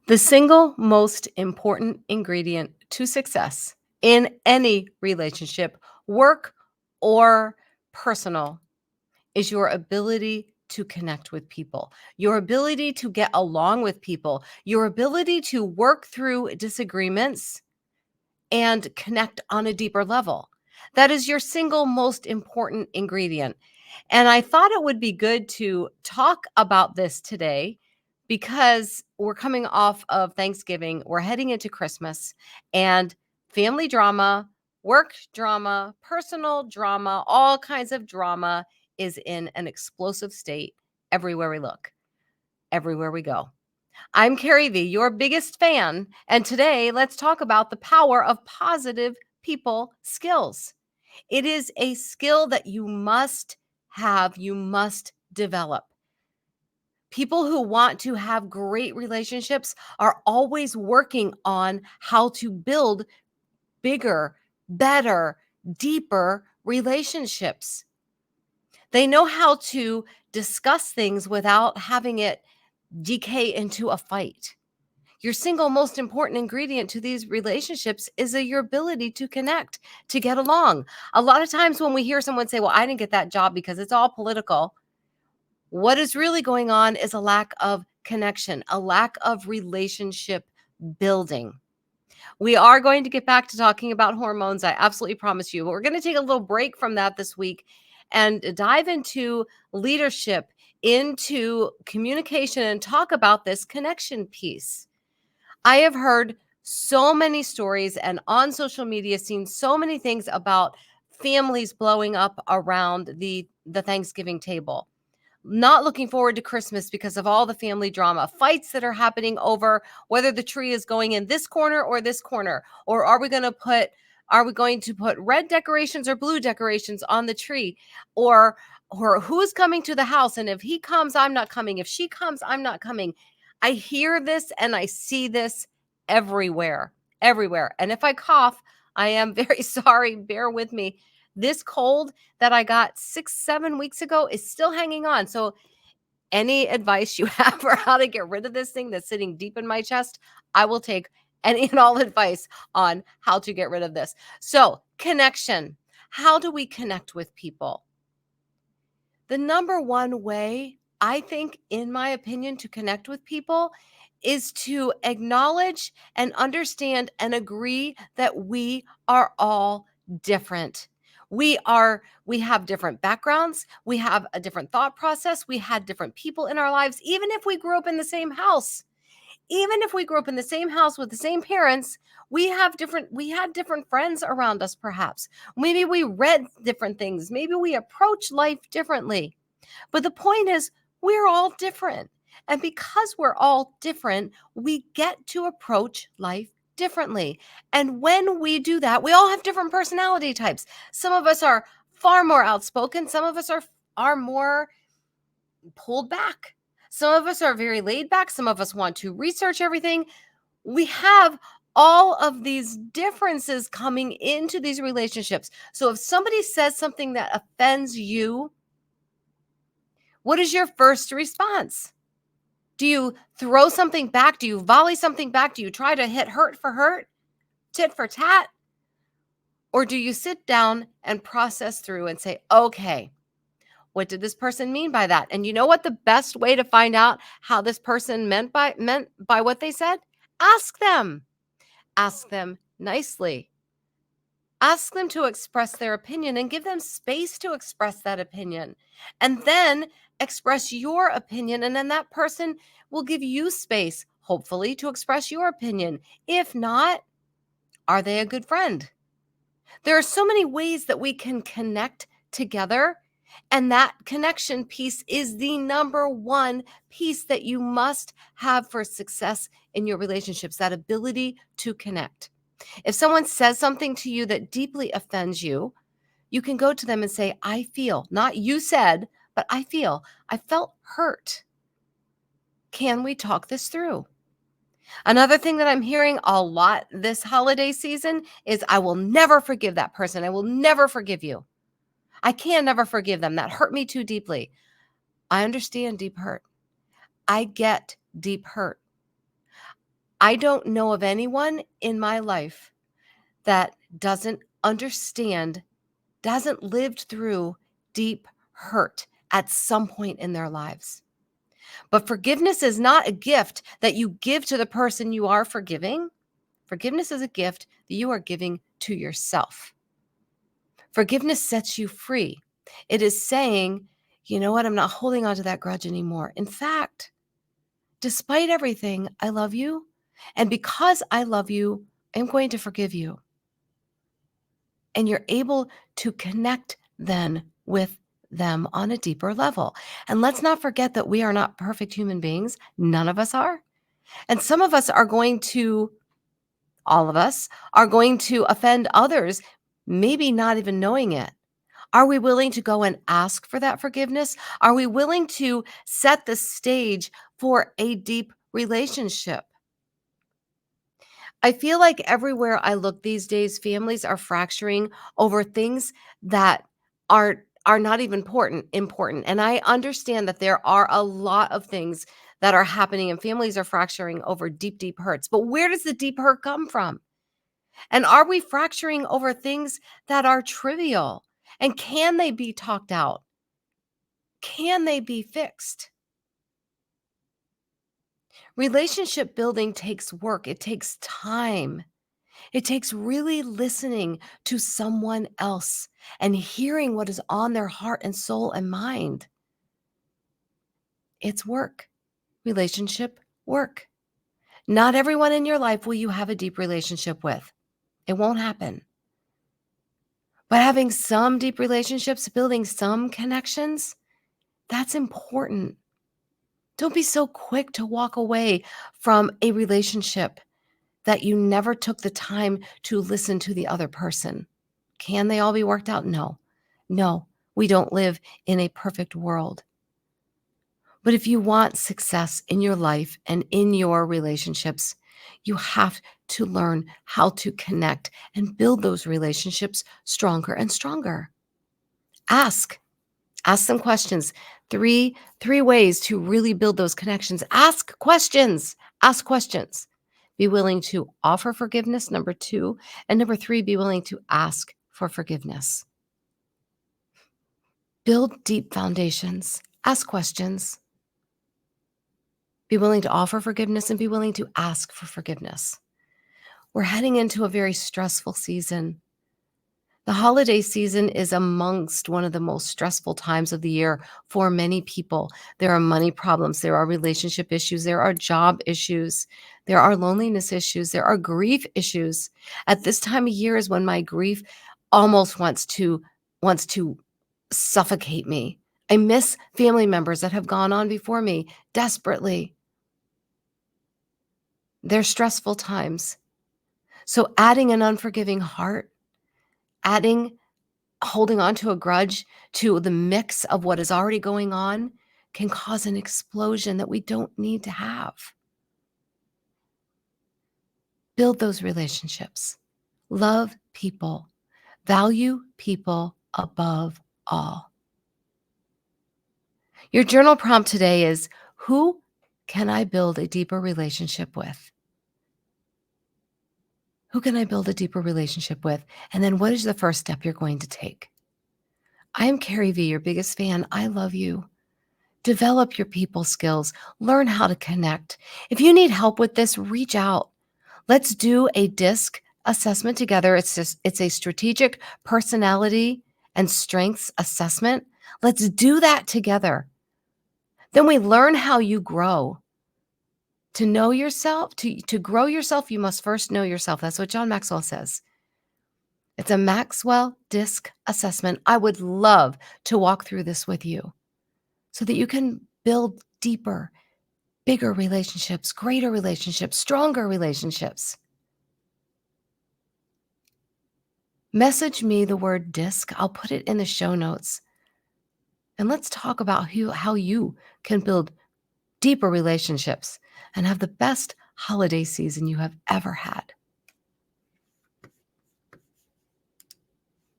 The single most important ingredient to success in any relationship, work or personal, is your ability to connect with people, your ability to get along with people, your ability to work through disagreements and connect on a deeper level. That is your single most important ingredient. And I thought it would be good to talk about this today because we're coming off of Thanksgiving, we're heading into Christmas, and family drama, work drama, personal drama, all kinds of drama is in an explosive state everywhere we look, everywhere we go. I'm CarrieVee, your biggest fan, and today let's talk about the power of positive people skills. It is a skill that you must have, you must develop. People who want to have great relationships are always working on how to build bigger, better, deeper relationships. They know how to discuss things without having it decay into a fight. Your single most important ingredient to these relationships is your ability to connect, to get along. A lot of times when we hear someone say, well, I didn't get that job because it's all political, what is really going on is a lack of connection, a lack of relationship building. We are going to get back to talking about hormones. I absolutely promise you. But we're going to take a little break from that this week and dive into leadership, into communication, and talk about this connection piece. I have heard so many stories and on social media seen so many things about families blowing up around the Thanksgiving table. Not looking forward to Christmas because of all the family drama, fights that are happening over whether the tree is going in this corner or this corner, or are we going to put red decorations or blue decorations on the tree, or who's coming to the house, and if he comes I'm not coming, if she comes I'm not coming. I hear this and I see this everywhere, everywhere. And if I cough, I am very sorry. Bear with me. This cold that I got 6-7 weeks ago is still hanging on. So any advice you have for how to get rid of this thing that's sitting deep in my chest, I will take any and all advice on how to get rid of this. So connection. How do we connect with people? The number one way, I think, in my opinion, to connect with people is to acknowledge and understand and agree that we are all different. We have different backgrounds, we have a different thought process, we had different people in our lives, even if we grew up in the same house. Even if we grew up in the same house with the same parents, we had different friends around us perhaps. Maybe we read different things, maybe we approach life differently. But the point is, we're all different. And because we're all different, we get to approach life differently. And when we do that, we all have different personality types. Some of us are far more outspoken, some of us are more pulled back. Some of us are very laid back, some of us want to research everything. We have all of these differences coming into these relationships. So if somebody says something that offends you, what is your first response? Do you throw something back? Do you volley something back? Do you try to hit hurt for hurt, tit for tat? Or do you sit down and process through and say, okay, what did this person mean by that? And you know what the best way to find out how this person meant by what they said? Ask them. Ask them nicely. Ask them to express their opinion and give them space to express that opinion. And then express your opinion. And then that person will give you space, hopefully, to express your opinion. If not, are they a good friend? There are so many ways that we can connect together. And that connection piece is the number one piece that you must have for success in your relationships, that ability to connect. If someone says something to you that deeply offends you, you can go to them and say, I feel, not you said, but I felt hurt. Can we talk this through? Another thing that I'm hearing a lot this holiday season is, I will never forgive that person. I will never forgive you. I can never forgive them. That hurt me too deeply. I understand deep hurt. I get deep hurt. I don't know of anyone in my life that doesn't understand, doesn't lived through deep hurt at some point in their lives. But forgiveness is not a gift that you give to the person you are forgiving. Forgiveness is a gift that you are giving to yourself. Forgiveness sets you free. It is saying, you know what, I'm not holding on to that grudge anymore. In fact, despite everything, I love you. And because I love you, I'm going to forgive you. And you're able to connect then with them on a deeper level. And let's not forget that we are not perfect human beings. None of us are. And some of us are going to, all of us, are going to offend others, maybe not even knowing it. Are we willing to go and ask for that forgiveness? Are we willing to set the stage for a deep relationship? I feel like everywhere I look these days, families are fracturing over things that are not even important. And I understand that there are a lot of things that are happening and families are fracturing over deep, deep hurts. But where does the deep hurt come from? And are we fracturing over things that are trivial? And can they be talked out? Can they be fixed? Relationship building takes work. It takes time. It takes really listening to someone else and hearing what is on their heart and soul and mind. It's work. Relationship work. Not everyone in your life will you have a deep relationship with. It won't happen. But having some deep relationships, building some connections, that's important. Don't be so quick to walk away from a relationship that you never took the time to listen to the other person. Can they all be worked out? No. No, we don't live in a perfect world. But if you want success in your life and in your relationships, you have to learn how to connect and build those relationships stronger and stronger. Ask. Ask some questions. Three ways to really build those connections. Ask questions. Ask questions. Be willing to offer forgiveness, number 2. And number 3, be willing to ask for forgiveness. Build deep foundations. Ask questions. Be willing to offer forgiveness and be willing to ask for forgiveness. We're heading into a very stressful season. The holiday season is amongst one of the most stressful times of the year for many people. There are money problems, there are relationship issues, there are job issues, there are loneliness issues, there are grief issues. At this time of year is when my grief almost wants to suffocate me. I miss family members that have gone on before me desperately. They're stressful times. So adding an unforgiving heart, adding holding on to a grudge to the mix of what is already going on can cause an explosion that we don't need to have. Build those relationships. Love people. Value people above all. Your journal prompt today is, who can I build a deeper relationship with? Who can I build a deeper relationship with? And then what is the first step you're going to take? I am CarrieVee, your biggest fan. I love you. Develop your people skills. Learn how to connect. If you need help with this, reach out. Let's do a DISC assessment together. It's a strategic personality and strengths assessment. Let's do that together. Then we learn how you grow. To know yourself, to grow yourself, you must first know yourself. That's what John Maxwell says. It's a Maxwell DISC assessment. I would love to walk through this with you so that you can build deeper, bigger relationships, greater relationships, stronger relationships. Message me the word DISC. I'll put it in the show notes. And let's talk about how you can build deeper relationships and have the best holiday season you have ever had.